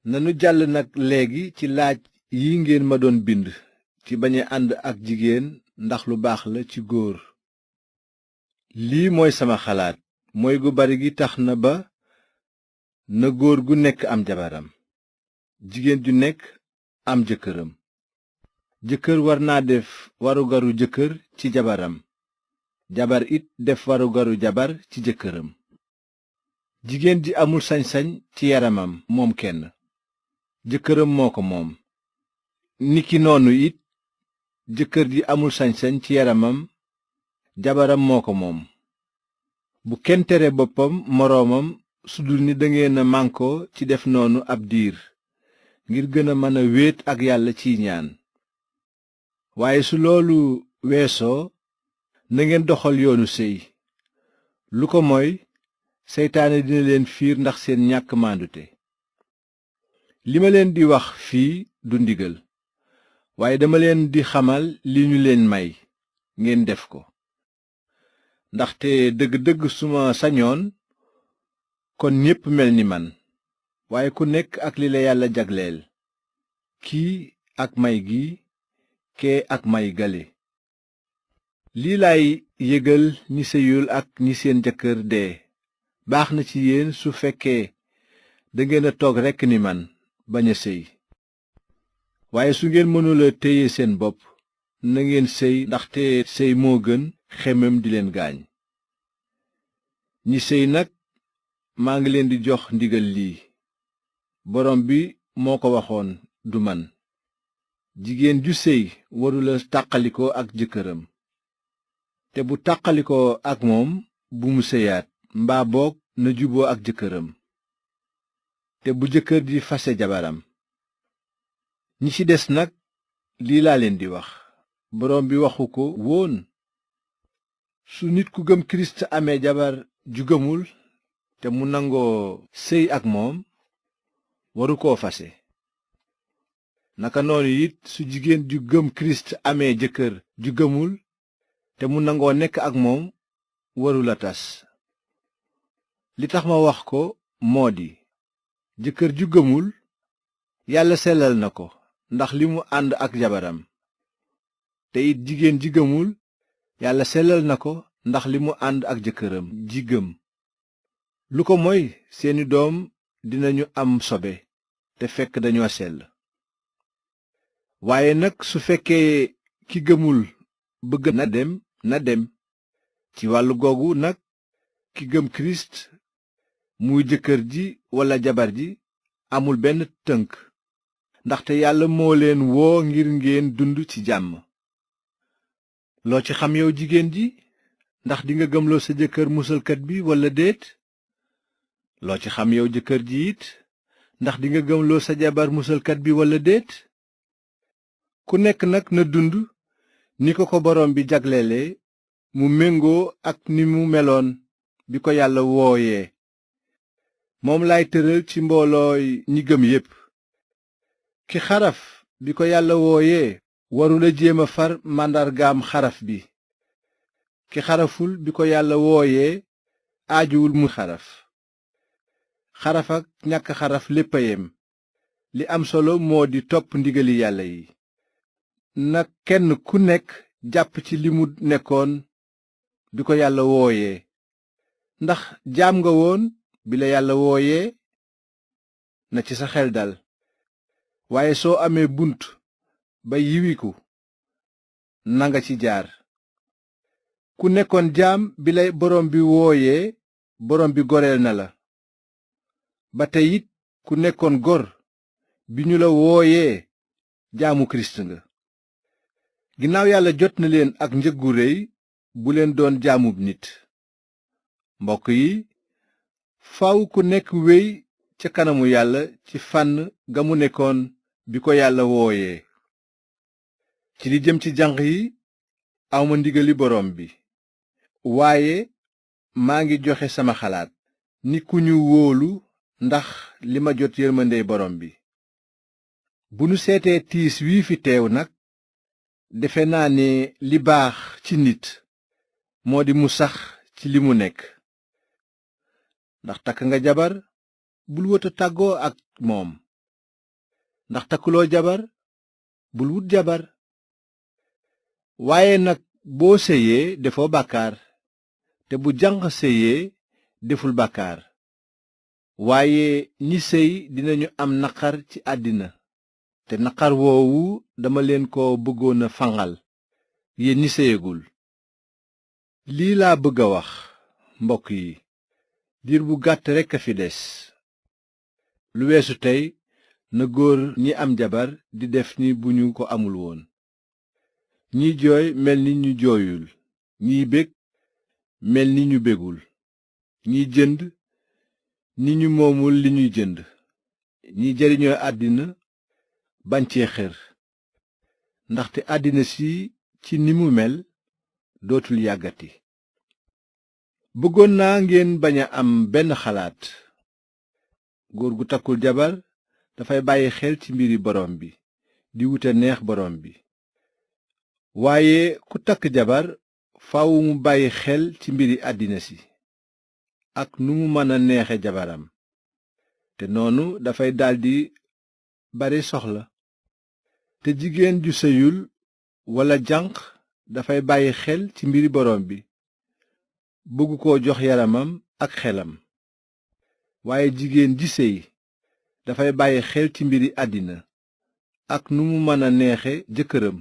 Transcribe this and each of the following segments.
nanu jàll nag léegi ci laaj yi ngeen ma doon bind ci bañ a ànd ak jigéen ndax lu baax la ci góor. lii mooy sama xalaat mooy gu bari gi tax na ba na góor gu nekk am jabaram jigéen ju nekk am jëkkëram. jëkkër war naa def warugaru jëkkër ci jabaram jabar it def warugaru jabar ci jëkkëram. jigéen ji amul sañ-sañ ci yaramam moom kenn jëkkëram moo ko moom. niki noonu it jëkkër ji amul sañ-sañ ci yaramam jabaram moo ko moom. bu kenn tere boppam moroomam sudul ni dangeen a mànkoo ci def noonu ab diir ngir gën a mën a wéet ak yàlla ciy ñaan. waaye su loolu weesoo na ngeen doxal yoonu séy lu ko mooy seytaane dina leen fiir ndax seen ñàkk maandute. li ma leen di wax fii du ndigal waaye dama leen di xamal li ñu leen may ngeen def ko. ndaxte dëgg-dëgg suma sañoon kon ñépp mel ni man waaye ku nekk ak li la yàlla jagleel kii ak may gi kee ak may gale. lii laay yëgal ñi sëyul ak ñi seen jëkkër dee baax na ci yéen su fekkee dangeen a toog rekk ni man bañ a sëy. waaye su ngeen mënula téye seen bopp na ngeen sëy ndaxte sëy moo gën xemem di leen gaañ. ñi sëy nag maa ngi leen di jox ndigal lii borom bi moo ko waxoon du man. jigéen ju sëy warula tàqalikoo ak jëkkëram te bu tàqalikoo ak moom bu mu sëyaat mbaa boog na juboo ak jëkkëram te bu jëkkër ji fase jabaram. ñi ci des nag lii laa leen di wax borom bi waxu ko woon su nit ku gëm kirist amee jabar ju gëmul te mu nangoo sëy ak moom waru koo fase. naka noonu it su jigéen ju gëm kirist amee jëkkër ju gëmul te mu nangoo nekk ak moom warula tas. li tax ma wax ko moo di jëkkër ju gëmul yàlla sellal na ko ndax li mu ànd ak jabaram te it jigéen ji gëmul yàlla sellal na ko ndax li mu ànd ak jëkkëram ji gëm. lu ko moy seeni doom dinañu am sobe te fekk dañoo sell. waaye nag su fekkee ki gëmul bëgg na dem ci wàllu googu nag ki gëm kirist muy jëkkër ji walla jabar ji amul benn tënk ndaxte yàlla moo leen woo ngir ngeen dund ci jàmm. loo ci xam yow jigéen ji ndax dinga gëmloo sa jëkkër musalkat bi walla déet. loo ci xam yow jëkkër ji it ndax dinga gëmloo sa jabar musalkat bi walla déet. ku nekk nag na dund ni ko borom bi jagleele mu méngoo ak ni mu meloon bi ko yàlla wooyee. moom laay tëral ci mboolooy ñi gëm yépp. ki xaraf bi ko yàlla wooyee warula jéem a far màndargaam xaraf bi. ki xaraful bi ko yàlla wooyee aajuwul mu xaraf. xaraf ak ñàkk xaraf lépp a yem li am solo moo di topp ndigali yàlla yi. na kenn ku nekk jàpp ci li mu nekkoon bi ko yàlla wooyee. ndax jaam nga woon bi la yàlla wooyee na ci sa xel dal. waaye soo amee bunt ba yiwiku nanga ci jaar. ku nekkoon jaam bi la borom bi wooyee borom bi goreel na la. ba tey it ku nekkoon gor bi ñu la wooyee jaamu kirist nga. ginnaaw yàlla jot na leen ak njëg gu réy bu leen doon jaamub nit. mbokk yi faaw ku nekk wéy ca kanamu yàlla ci fànn ga mu nekkoon bi ko yàlla wooyee. ci li jëm ci janq yi awma ndigali borom bi waaye maa ngi joxe sama xalaat ni ku ñu wóolu ndax li ma jot yërmandey borom bi. bu nu seetee tiis wii fi teew nag defe naa ne li baax ci nit moo di mu sax ci li mu nekk. ndax takk nga jabar bul wëta tàggoo ak moom ndax takkuloo jabar bul wut jabar. waaye nag boo séyee defoo bàkkaar te bu janq séyee deful bàkkaar. waaye ñi séy dinañu am naqar ci àddina te naqar woowu dama leen ko bëggoon a fanqal yéen ñi séyagul. lii laa bëgg a wax mbokk yi, diir bu gàtt rekk a fi des. lu weesu tey na góor ñi am jabar di def ni bu ñu ko amul woon, ñiy jooy mel ni ñu jooyul, ñiy bég mel ni ñu bégul, ñiy jënd ni ñu moomul li ñuy jënd, ñiy jariñoo àddina bañ cee xër, ndaxte àddina si ci ni mu mel dootul yàggati. bëggoon naa ngeen bañ a am benn xalaat. góor gu takkul jabar dafay bàyyi xel ci mbiri borom bi di wuta neex borom bi. waaye ku takk jabar faaw mu bàyyi xel ci mbiri àddina si ak nu mu mën a neexe jabaram, te noonu dafay daldi bare soxla. te jigéen ju sëyul walla janq dafay bàyyi xel ci mbiri borom bi bëgg ko jox yaramam ak xelam. waaye jigéen ji séy dafay bàyyi xel ci mbiri àddina ak nu mu mën a neexe jëkkëram.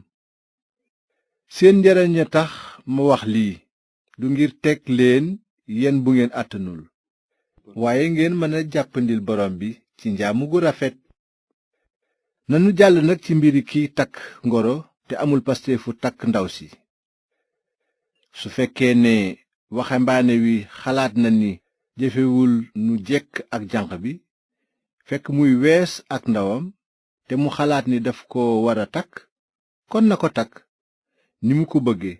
seen njariñ a tax ma wax lii, du ngir teg leen yen bu ngeen àttanul, waaye ngeen mën a jàppandil borom bi ci njaamu gu rafet. nanu jàll nag ci mbiri kiy takk ngoro te amul pasteefu takk ndaw si. su fekkee ne waxambaane wi xalaat na ni jëfewul nu jekk ak janq bi, fekk muy wees ak ndawam te mu xalaat ni daf ko wara takk, kon na ko takk ni mu ko bëgge,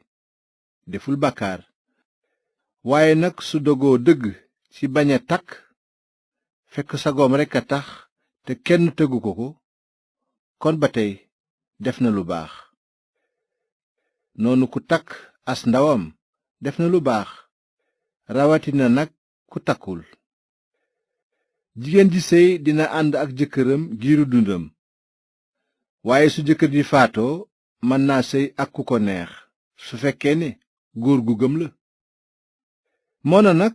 deful bàkkaar. waaye nag su dogoo dëgg ci bañ a takk, fekk sagoom rekk a tax te kenn tegu ko ko, kon ba tey def na lu baax. noonu ku takk as ndawam def na lu baax, rawatina nag ku takkul. jigéen ji séy dina ànd ak jëkkëram giiru dundam, waaye su jëkkër ji faatoo mën naa séy ak ku ko neex su fekkee ne góor gu gëm la. moona nag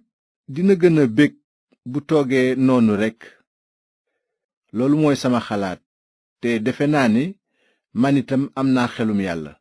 dina gën a bég bu toogee noonu rekk. loolu mooy sama xalaat, te defe naa ni man itam am naa xelum Yàlla.